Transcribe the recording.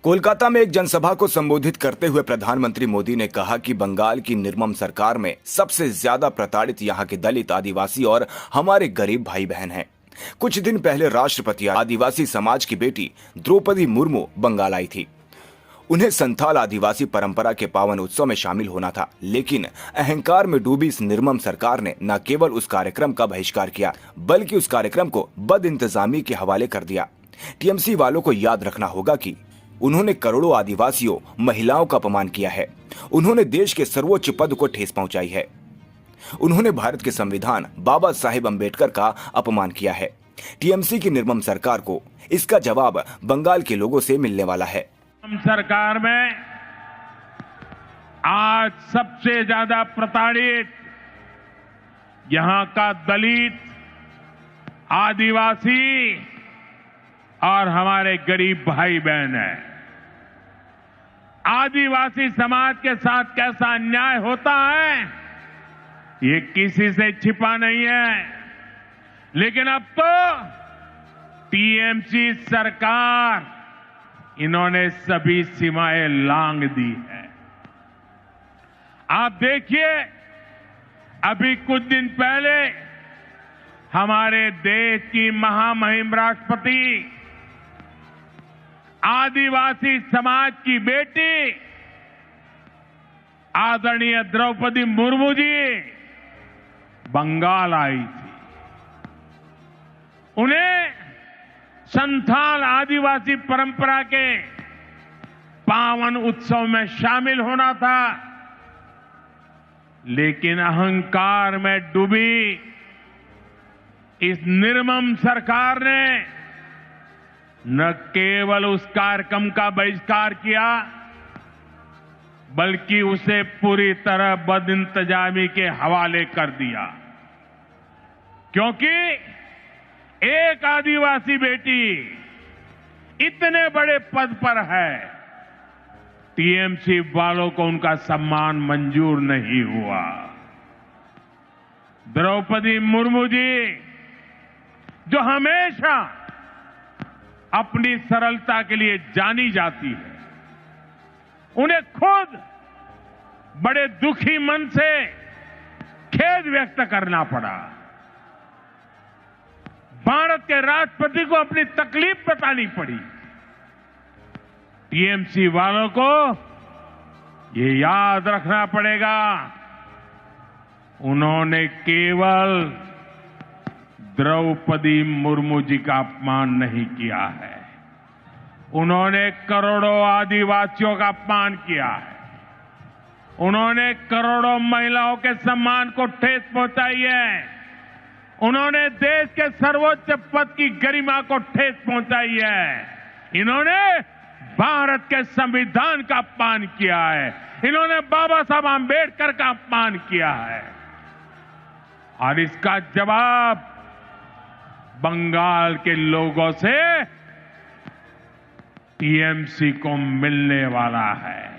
कोलकाता में एक जनसभा को संबोधित करते हुए प्रधानमंत्री मोदी ने कहा कि बंगाल की निर्मम सरकार में सबसे ज्यादा प्रताड़ित यहाँ के दलित, आदिवासी और हमारे गरीब भाई बहन हैं। कुछ दिन पहले राष्ट्रपति आदिवासी समाज की बेटी द्रौपदी मुर्मू बंगाल आई थी। उन्हें संथाल आदिवासी परंपरा के पावन उत्सव में शामिल होना था, लेकिन अहंकार में डूबी इस निर्मम सरकार ने न केवल उस कार्यक्रम का बहिष्कार किया, बल्कि उस कार्यक्रम को बदइंतजामी के हवाले कर दिया। टीएमसी वालों को याद रखना होगा कि उन्होंने करोड़ों आदिवासियों, महिलाओं का अपमान किया है। उन्होंने देश के सर्वोच्च पद को ठेस पहुंचाई है। उन्होंने भारत के संविधान बाबा साहेब अंबेडकर का अपमान किया है। टीएमसी की निर्मम सरकार को इसका जवाब बंगाल के लोगों से मिलने वाला है। सरकार में आज सबसे ज्यादा प्रताड़ित यहां का दलित, आदिवासी और हमारे गरीब भाई बहन है। आदिवासी समाज के साथ कैसा अन्याय होता है ये किसी से छिपा नहीं है, लेकिन अब तो टीएमसी सरकार इन्होंने सभी सीमाएं लांघ दी है। आप देखिए, अभी कुछ दिन पहले हमारे देश की महामहिम राष्ट्रपति आदिवासी समाज की बेटी आदरणीय द्रौपदी मुर्मू जी बंगाल आई थी। उन्हें संथाल आदिवासी परंपरा के पावन उत्सव में शामिल होना था, लेकिन अहंकार में डूबी इस निर्मम सरकार ने न केवल उस कार्यक्रम का बहिष्कार किया, बल्कि उसे पूरी तरह बदइंतजामी के हवाले कर दिया। क्योंकि एक आदिवासी बेटी इतने बड़े पद पर है, टीएमसी वालों को उनका सम्मान मंजूर नहीं हुआ। द्रौपदी मुर्मू जी, जो हमेशा अपनी सरलता के लिए जानी जाती है, उन्हें खुद बड़े दुखी मन से खेद व्यक्त करना पड़ा। भारत के राष्ट्रपति को अपनी तकलीफ बतानी पड़ी। टीएमसी वालों को ये याद रखना पड़ेगा, उन्होंने केवल द्रौपदी मुर्मू जी का अपमान नहीं किया है, उन्होंने करोड़ों आदिवासियों का अपमान किया है। उन्होंने करोड़ों महिलाओं के सम्मान को ठेस पहुंचाई है। उन्होंने देश के सर्वोच्च पद की गरिमा को ठेस पहुंचाई है। इन्होंने भारत के संविधान का अपमान किया है। इन्होंने बाबा साहब अंबेडकर का अपमान किया है। और इसका जवाब बंगाल के लोगों से टीएमसी को मिलने वाला है।